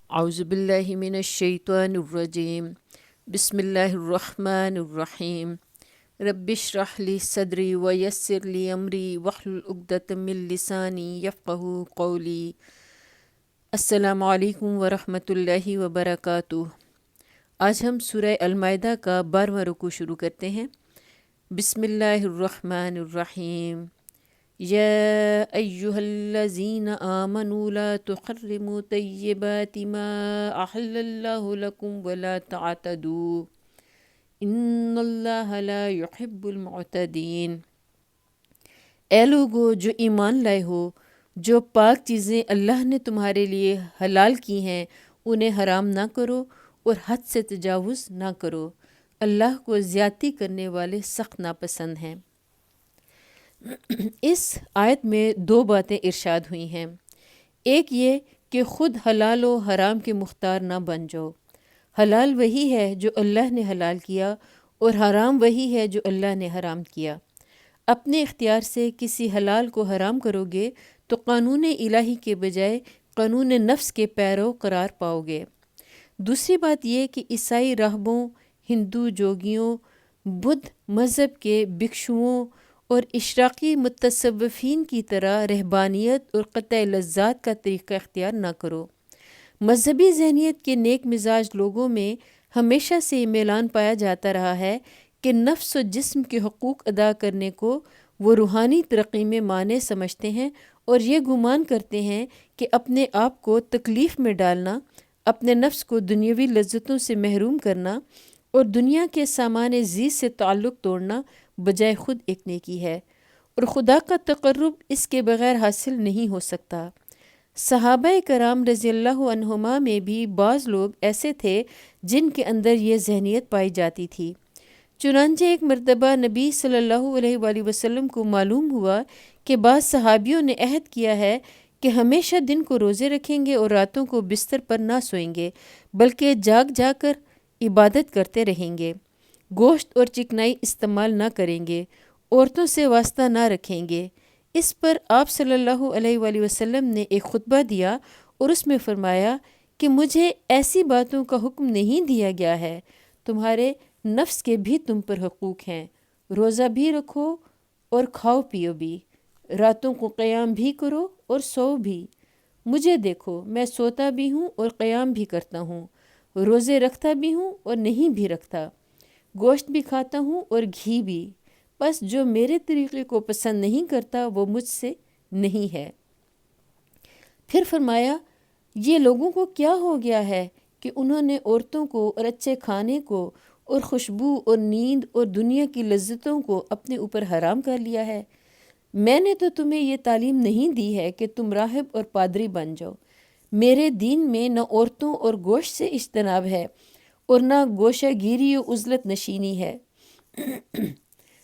اعوذ باللہ من الشیطان الرجیم بسم اللہ الرحمن الرحیم رب اشرح لی صدری ویسر لی امری واحلل عقدۃ من لسانی یفقہوا قولی۔ السلام علیکم ورحمۃ اللہ وبرکاتہ۔ آج ہم سورہ المائدہ کا 12واں رکوع شروع کرتے ہیں۔ بسم اللہ الرحمن الرحیم۔ یا ایہا الذین آمنوا لا تحرموا طیبات ما احل اللہ لکم ولا تعتدوا ان اللہ لا یحب المعتدین۔ اے لوگو جو ایمان لائے ہو، جو پاک چیزیں اللہ نے تمہارے لیے حلال کی ہیں انہیں حرام نہ کرو اور حد سے تجاوز نہ کرو، اللہ کو زیادتی کرنے والے سخت ناپسند ہیں۔ اس آیت میں دو باتیں ارشاد ہوئی ہیں۔ ایک یہ کہ خود حلال و حرام کے مختار نہ بن جاؤ۔ حلال وہی ہے جو اللہ نے حلال کیا اور حرام وہی ہے جو اللہ نے حرام کیا۔ اپنے اختیار سے کسی حلال کو حرام کرو گے تو قانون الہی کے بجائے قانون نفس کے پیرو قرار پاؤ گے۔ دوسری بات یہ کہ عیسائی راہبوں، ہندو جوگیوں، بدھ مذہب کے بھکشوؤں اور اشراقی متصوفین کی طرح رہبانیت اور قطع لذات کا طریقہ اختیار نہ کرو۔ مذہبی ذہنیت کے نیک مزاج لوگوں میں ہمیشہ سے یہ میلان پایا جاتا رہا ہے کہ نفس و جسم کے حقوق ادا کرنے کو وہ روحانی ترقی میں مانع سمجھتے ہیں اور یہ گمان کرتے ہیں کہ اپنے آپ کو تکلیف میں ڈالنا، اپنے نفس کو دنیاوی لذتوں سے محروم کرنا اور دنیا کے سامان زیست سے تعلق توڑنا بجائے خود ایک نیکی ہے، اور خدا کا تقرب اس کے بغیر حاصل نہیں ہو سکتا۔ صحابہ کرام رضی اللہ عنہما میں بھی بعض لوگ ایسے تھے جن کے اندر یہ ذہنیت پائی جاتی تھی۔ چنانچہ ایک مرتبہ نبی صلی اللہ علیہ وآلہ وسلم کو معلوم ہوا کہ بعض صحابیوں نے عہد کیا ہے کہ ہمیشہ دن کو روزے رکھیں گے اور راتوں کو بستر پر نہ سوئیں گے بلکہ جاگ جا کر عبادت کرتے رہیں گے، گوشت اور چکنائی استعمال نہ کریں گے، عورتوں سے واسطہ نہ رکھیں گے۔ اس پر آپ صلی اللہ علیہ وآلہ وسلم نے ایک خطبہ دیا اور اس میں فرمایا کہ مجھے ایسی باتوں کا حکم نہیں دیا گیا ہے، تمہارے نفس کے بھی تم پر حقوق ہیں، روزہ بھی رکھو اور کھاؤ پیو بھی، راتوں کو قیام بھی کرو اور سو بھی۔ مجھے دیکھو، میں سوتا بھی ہوں اور قیام بھی کرتا ہوں، روزے رکھتا بھی ہوں اور نہیں بھی رکھتا، گوشت بھی کھاتا ہوں اور گھی بھی، بس جو میرے طریقے کو پسند نہیں کرتا وہ مجھ سے نہیں ہے۔ پھر فرمایا، یہ لوگوں کو کیا ہو گیا ہے کہ انہوں نے عورتوں کو اور اچھے کھانے کو اور خوشبو اور نیند اور دنیا کی لذتوں کو اپنے اوپر حرام کر لیا ہے۔ میں نے تو تمہیں یہ تعلیم نہیں دی ہے کہ تم راہب اور پادری بن جاؤ۔ میرے دین میں نہ عورتوں اور گوشت سے اجتناب ہے اور نہ گوشہ گیری و عزلت نشینی ہے۔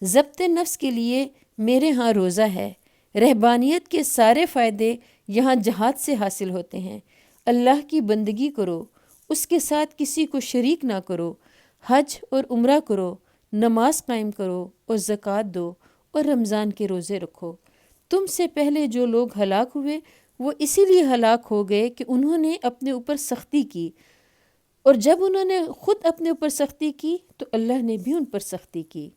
ضبط نفس کے لیے میرے ہاں روزہ ہے۔ رہبانیت کے سارے فائدے یہاں جہاد سے حاصل ہوتے ہیں۔ اللہ کی بندگی کرو، اس کے ساتھ کسی کو شریک نہ کرو، حج اور عمرہ کرو، نماز قائم کرو اور زکوٰۃ دو اور رمضان کے روزے رکھو۔ تم سے پہلے جو لوگ ہلاک ہوئے وہ اسی لیے ہلاک ہو گئے کہ انہوں نے اپنے اوپر سختی کی، اور جب انہوں نے خود اپنے اوپر سختی کی تو اللہ نے بھی ان پر سختی کی۔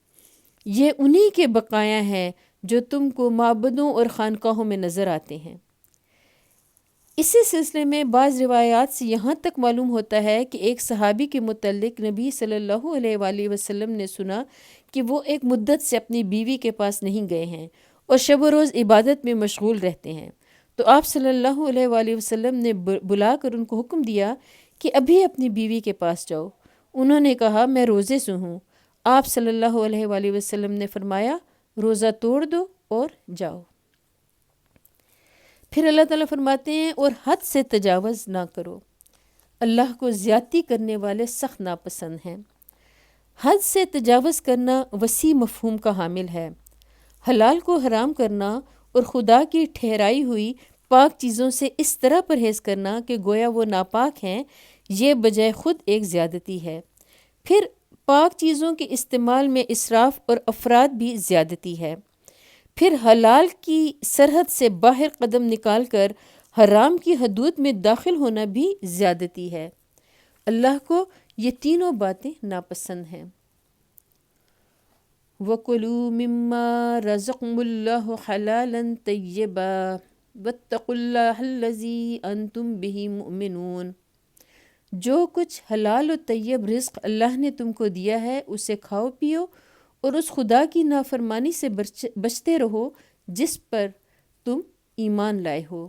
یہ انہی کے بقایا ہیں جو تم کو معبدوں اور خانقاہوں میں نظر آتے ہیں۔ اسی سلسلے میں بعض روایات سے یہاں تک معلوم ہوتا ہے کہ ایک صحابی کے متعلق نبی صلی اللہ علیہ وآلہ وسلم نے سنا کہ وہ ایک مدت سے اپنی بیوی کے پاس نہیں گئے ہیں اور شب و روز عبادت میں مشغول رہتے ہیں، تو آپ صلی اللہ علیہ وآلہ وسلم نے بلا کر ان کو حکم دیا کہ ابھی اپنی بیوی کے پاس جاؤ۔ انہوں نے کہا، میں روزے سے ہوں۔ آپ صلی اللہ علیہ وآلہ وسلم نے فرمایا، روزہ توڑ دو اور جاؤ۔ پھر اللہ تعالیٰ فرماتے ہیں، اور حد سے تجاوز نہ کرو، اللہ کو زیادتی کرنے والے سخت ناپسند ہیں۔ حد سے تجاوز کرنا وسیع مفہوم کا حامل ہے۔ حلال کو حرام کرنا اور خدا کی ٹھہرائی ہوئی پاک چیزوں سے اس طرح پرہیز کرنا کہ گویا وہ ناپاک ہیں، یہ بجائے خود ایک زیادتی ہے۔ پھر پاک چیزوں کے استعمال میں اسراف اور افراد بھی زیادتی ہے۔ پھر حلال کی سرحد سے باہر قدم نکال کر حرام کی حدود میں داخل ہونا بھی زیادتی ہے۔ اللہ کو یہ تینوں باتیں ناپسند ہیں۔ وَكُلُوا مِمَّا رَزَقَكُمُ اللَّهُ حَلَالًا طَيِّبًا وَاتَّقُوا اللَّهَ الَّذِي أَنْتُمْ بِهِ مُؤْمِنُونَ۔ جو کچھ حلال و طیب رزق اللہ نے تم کو دیا ہے اسے کھاؤ پیو اور اس خدا کی نافرمانی سے بچتے رہو جس پر تم ایمان لائے ہو۔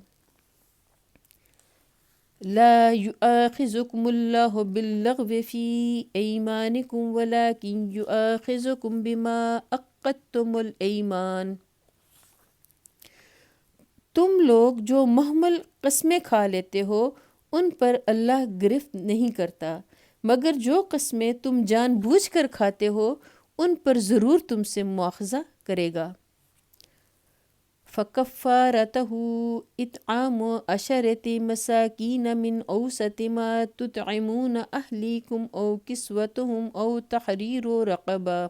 لا يؤاخذكم الله باللغو في أيمانكم ولكن يؤاخذكم بما عقدتم الأيمان۔ تم لوگ جو محمل قسمیں کھا لیتے ہو ان پر اللہ گرفت نہیں کرتا، مگر جو قسمیں تم جان بوجھ کر کھاتے ہو ان پر ضرور تم سے مواخذہ کرے گا۔ فَكَفَّارَتُهُ إِطْعَامُ عَشَرَةِ مَسَاكِينَ مِنْ أَوْسَطِ مَا تُطْعِمُونَ أَهْلِيكُمْ أَوْ كِسْوَتُهُمْ أَوْ تَحْرِيرُ رَقَبَةٍ۔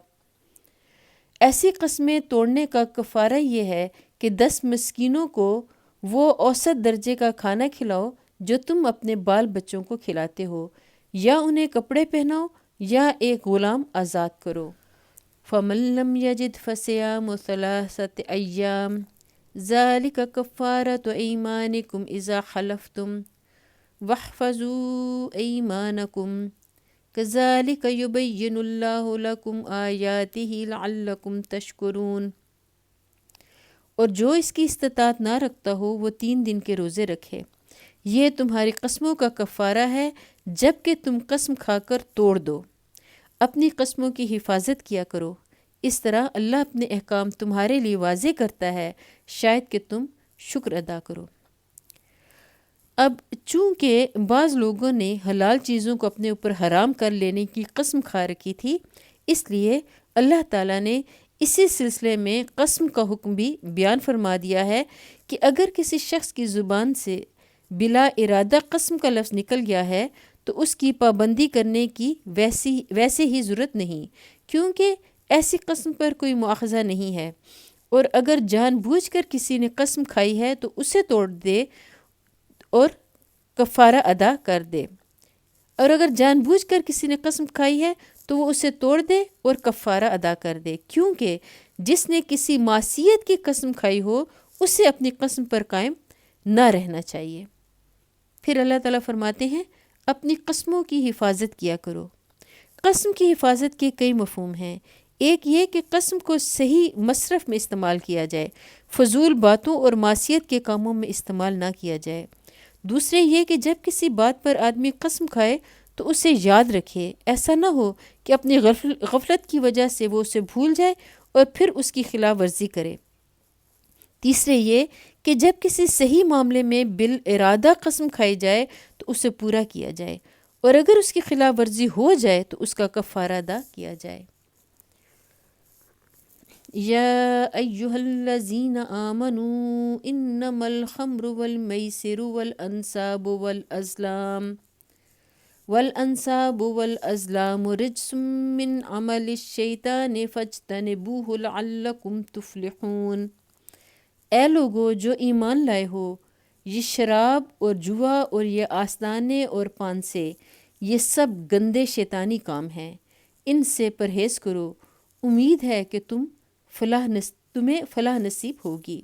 ایسی قسمیں توڑنے کا کفارہ یہ ہے کہ 10 مسکینوں کو وہ اوسط درجے کا کھانا کھلاؤ جو تم اپنے بال بچوں کو کھلاتے ہو، یا انہیں کپڑے پہناؤ یا ایک غلام آزاد کرو۔ فَمَن لَّمْ يَجِدْ فَصِيَامُ 3 أَيَّامٍ ذَلِكَ كَفَّارَةُ أَيْمَانِكُمْ إِذَا حَلَفْتُمْ وَاحْفَظُوا أَيْمَانَكُمْ كَذَلِكَ يُبَيِّنُ اللَّهُ لَكُمْ آيَاتِهِ لَعَلَّكُمْ تَشْكُرُونَ۔ اور جو اس کی استطاعت نہ رکھتا ہو وہ 3 دن کے روزے رکھے، یہ تمہاری قسموں کا کفارہ ہے جب کہ تم قسم کھا کر توڑ دو۔ اپنی قسموں کی حفاظت کیا کرو، اس طرح اللہ اپنے احکام تمہارے لیے واضح کرتا ہے، شاید کہ تم شکر ادا کرو۔ اب چونکہ بعض لوگوں نے حلال چیزوں کو اپنے اوپر حرام کر لینے کی قسم کھا رکھی تھی، اس لیے اللہ تعالیٰ نے اسی سلسلے میں قسم کا حکم بھی بیان فرما دیا ہے کہ اگر کسی شخص کی زبان سے بلا ارادہ قسم کا لفظ نکل گیا ہے تو اس کی پابندی کرنے کی ویسے ہی ضرورت نہیں، کیونکہ ایسی قسم پر کوئی مواخذہ نہیں ہے۔ اور اگر جان بوجھ کر کسی نے قسم کھائی ہے تو اسے توڑ دے اور کفارہ ادا کر دے، اور اگر جان بوجھ کر کسی نے قسم کھائی ہے تو وہ اسے توڑ دے اور کفارہ ادا کر دے، کیونکہ جس نے کسی معصیت کی قسم کھائی ہو اسے اپنی قسم پر قائم نہ رہنا چاہیے۔ پھر اللہ تعالیٰ فرماتے ہیں اپنی قسموں کی حفاظت کیا کرو۔ قسم کی حفاظت کے کئی مفہوم ہیں۔ ایک یہ کہ قسم کو صحیح مصرف میں استعمال کیا جائے، فضول باتوں اور معصیت کے کاموں میں استعمال نہ کیا جائے۔ دوسرے یہ کہ جب کسی بات پر آدمی قسم کھائے تو اسے یاد رکھے، ایسا نہ ہو کہ اپنی غفلت کی وجہ سے وہ اسے بھول جائے اور پھر اس کی خلاف ورزی کرے۔ تیسرے یہ کہ جب کسی صحیح معاملے میں بالارادہ قسم کھائی جائے تو اسے پورا کیا جائے، اور اگر اس کی خلاف ورزی ہو جائے تو اس کا کفارہ ادا کیا جائے۔ یا ایہا الذین آمنوا انما الخمر والمیسر والانصاب والازلام رجس من عمل الشیطان فاجتنبوہ لعلکم تفلحون۔ اے لوگو جو ایمان لائے ہو، یہ شراب اور جوا اور یہ آستانے اور پانسے، یہ سب گندے شیطانی کام ہیں، ان سے پرہیز کرو، امید ہے کہ تمہیں فلاح نصیب ہوگی۔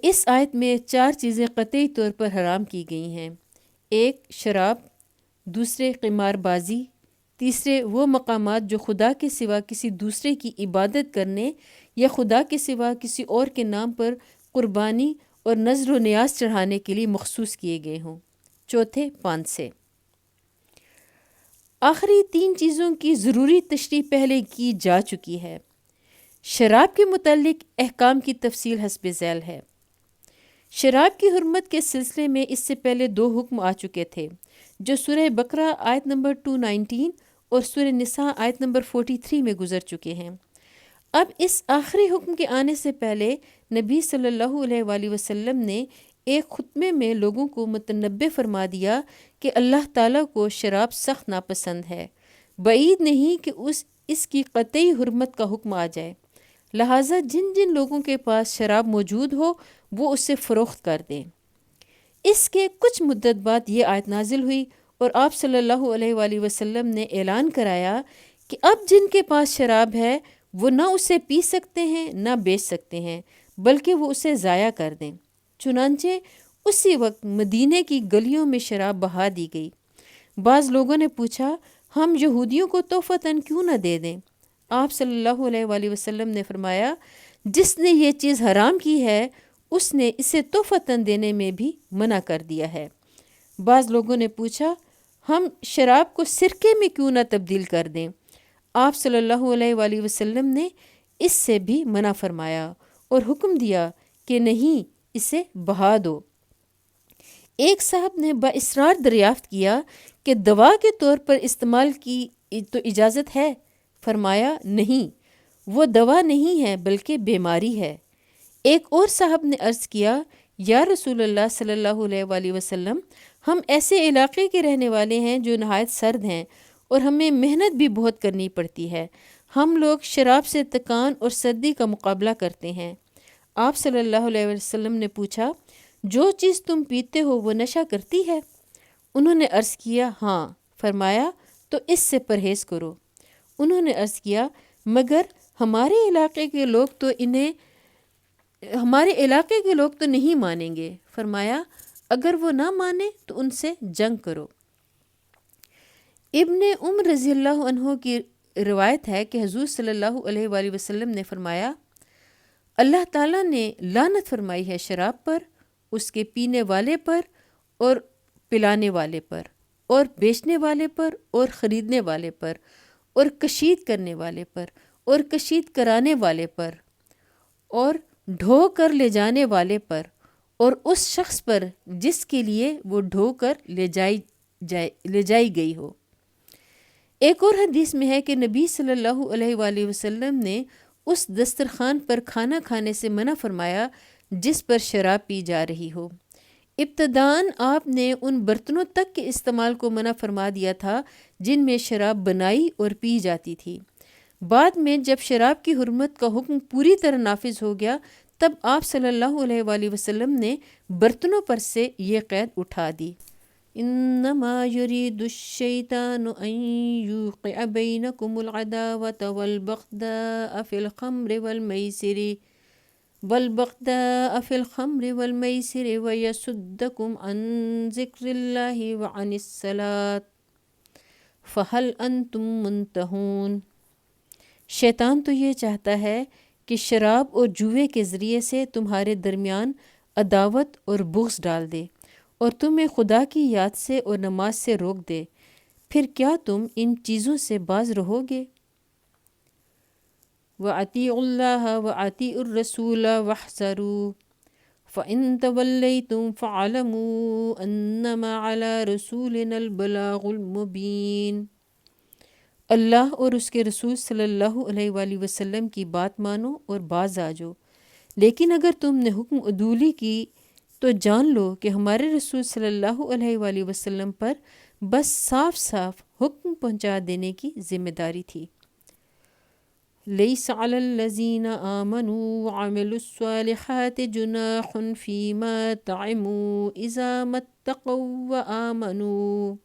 اس آیت میں 4 چیزیں قطعی طور پر حرام کی گئی ہیں۔ ایک شراب، دوسرے قمار بازی، تیسرے وہ مقامات جو خدا کے سوا کسی دوسرے کی عبادت کرنے یا خدا کے سوا کسی اور کے نام پر قربانی اور نذر و نیاز چڑھانے کے لیے مخصوص کیے گئے ہوں۔ چوتھے پانسے۔ آخری 3 چیزوں کی ضروری تشریح پہلے کی جا چکی ہے۔ شراب کے متعلق احکام کی تفصیل حسب ذیل ہے۔ شراب کی حرمت کے سلسلے میں اس سے پہلے 2 حکم آ چکے تھے جو سورہ بقرہ آیت نمبر 219 اور سورہ نساء آیت نمبر 43 میں گزر چکے ہیں۔ اب اس آخری حکم کے آنے سے پہلے نبی صلی اللہ علیہ وآلہ وسلم نے ایک خطبے میں لوگوں کو متنبہ فرما دیا کہ اللہ تعالیٰ کو شراب سخت ناپسند ہے، بعید نہیں کہ اس کی قطعی حرمت کا حکم آ جائے۔ لہٰذا جن جن لوگوں کے پاس شراب موجود ہو وہ اسے فروخت کر دیں۔ اس کے کچھ مدت بعد یہ آیت نازل ہوئی اور آپ صلی اللہ علیہ وآلہ وسلم نے اعلان کرایا کہ اب جن کے پاس شراب ہے وہ نہ اسے پی سکتے ہیں نہ بیچ سکتے ہیں، بلکہ وہ اسے ضائع کر دیں۔ چنانچہ اسی وقت مدینے کی گلیوں میں شراب بہا دی گئی۔ بعض لوگوں نے پوچھا، ہم یہودیوں کو تحفتاً کیوں نہ دے دیں؟ آپ صلی اللہ علیہ وآلہ وسلم نے فرمایا، جس نے یہ چیز حرام کی ہے اس نے اسے تحفتاً دینے میں بھی منع کر دیا ہے۔ بعض لوگوں نے پوچھا، ہم شراب کو سرکے میں کیوں نہ تبدیل کر دیں؟ آپ صلی اللہ علیہ وآلہ وسلم نے اس سے بھی منع فرمایا اور حکم دیا کہ نہیں، اسے بہا دو۔ ایک صاحب نے باصرار دریافت کیا کہ دوا کے طور پر استعمال کی تو اجازت ہے؟ فرمایا نہیں، وہ دوا نہیں ہے بلکہ بیماری ہے۔ ایک اور صاحب نے عرض کیا، یا رسول اللہ صلی اللہ علیہ وآلہ وسلم، ہم ایسے علاقے کے رہنے والے ہیں جو نہایت سرد ہیں اور ہمیں محنت بھی بہت کرنی پڑتی ہے، ہم لوگ شراب سے تکان اور سردی کا مقابلہ کرتے ہیں۔ آپ صلی اللہ علیہ وسلم نے پوچھا، جو چیز تم پیتے ہو وہ نشہ کرتی ہے؟ انہوں نے عرض کیا ہاں۔ فرمایا تو اس سے پرہیز کرو۔ انہوں نے عرض کیا مگر ہمارے علاقے کے لوگ تو نہیں مانیں گے۔ فرمایا اگر وہ نہ مانے تو ان سے جنگ کرو۔ ابن عمر رضی اللہ عنہ کی روایت ہے کہ حضور صلی اللہ علیہ وآلہ وسلم نے فرمایا، اللہ تعالیٰ نے لعنت فرمائی ہے شراب پر، اس کے پینے والے پر اور پلانے والے پر اور بیچنے والے پر اور خریدنے والے پر اور کشید کرنے والے پر اور کشید کرانے والے پر اور ڈھو کر لے جانے والے پر اور اس شخص پر جس کے لیے وہ ڈھو کر لے جائی گئی ہو۔ ایک اور حدیث میں ہے کہ نبی صلی اللہ علیہ وآلہ وسلم نے اس دسترخوان پر کھانا کھانے سے منع فرمایا جس پر شراب پی جا رہی ہو۔ ابتداً آپ نے ان برتنوں تک کے استعمال کو منع فرما دیا تھا جن میں شراب بنائی اور پی جاتی تھی۔ بعد میں جب شراب کی حرمت کا حکم پوری طرح نافذ ہو گیا تب آپ صلی اللہ علیہ وآلہ وسلم نے برتنوں پر سے یہ قید اٹھا دی۔ انما یرید الشیطان ان یوقع بینکم العداوۃ والبغضاء فی الخمر والمیسر ویصدکم عن ذکر اللہ وعن الصلاۃ فہل انتم منتہون۔ شیطان تو یہ چاہتا ہے کہ شراب اور جوئے کے ذریعے سے تمہارے درمیان عداوت اور بغض ڈال دے اور تمہیں خدا کی یاد سے اور نماز سے روک دے، پھر کیا تم ان چیزوں سے باز رہو گے؟ وَأَطِیعُوا اللَّهَ وَأَطِیعُوا الرَّسُولَ وَاحْذَرُوا فَإِن تَوَلَّیْتُمْ فَاعْلَمُوا أَنَّمَا عَلَىٰ رَسُولِنَا الْبَلَاغُ الْمُبِینُ۔ اللہ اور اس کے رسول صلی اللہ علیہ وآلہ وسلم کی بات مانو اور باز آ جاؤ، لیکن اگر تم نے حکم عدولی کی تو جان لو کہ ہمارے رسول صلی اللہ علیہ وآلہ وسلم پر بس صاف صاف حکم پہنچا دینے کی ذمہ داری تھی۔ لیس علی الذین آمنوا وعملوا الصالحات جناح فیما طعموا اذا ما اتقوا وآمنوا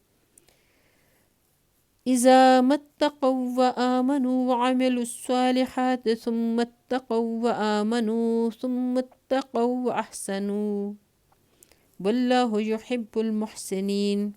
وعملوا الصالحات ثم اتقوا وآمنوا ثم اتقوا وأحسنوا واللہ یحب المحسنین۔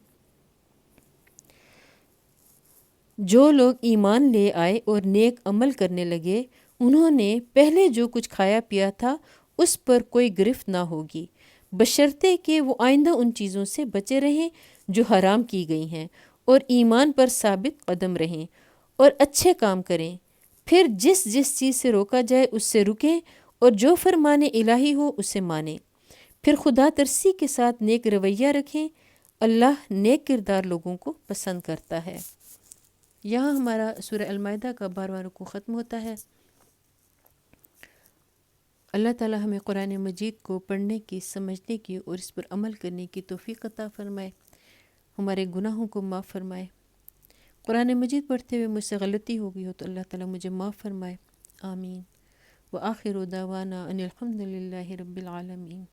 جو لوگ ایمان لے آئے اور نیک عمل کرنے لگے، انہوں نے پہلے جو کچھ کھایا پیا تھا اس پر کوئی گرفت نہ ہوگی، بشرطے کہ وہ آئندہ ان چیزوں سے بچے رہیں جو حرام کی گئی ہیں اور ایمان پر ثابت قدم رہیں اور اچھے کام کریں، پھر جس چیز سے روکا جائے اس سے رکیں اور جو فرمان الہی ہو اسے مانیں، پھر خدا ترسی کے ساتھ نیک رویہ رکھیں، اللہ نیک کردار لوگوں کو پسند کرتا ہے۔ یہاں ہمارا سورہ المائدہ کا 12واں رکوع ختم ہوتا ہے۔ اللہ تعالیٰ ہمیں قرآن مجید کو پڑھنے کی، سمجھنے کی اور اس پر عمل کرنے کی توفیق عطا فرمائے، ہمارے گناہوں کو معاف فرمائے۔ قرآن مجید پڑھتے ہوئے مجھ سے غلطی ہو گئی ہو تو اللہ تعالیٰ مجھے معاف فرمائے، آمین۔ وآخر دعوانا ان الحمد للہ رب العالمین۔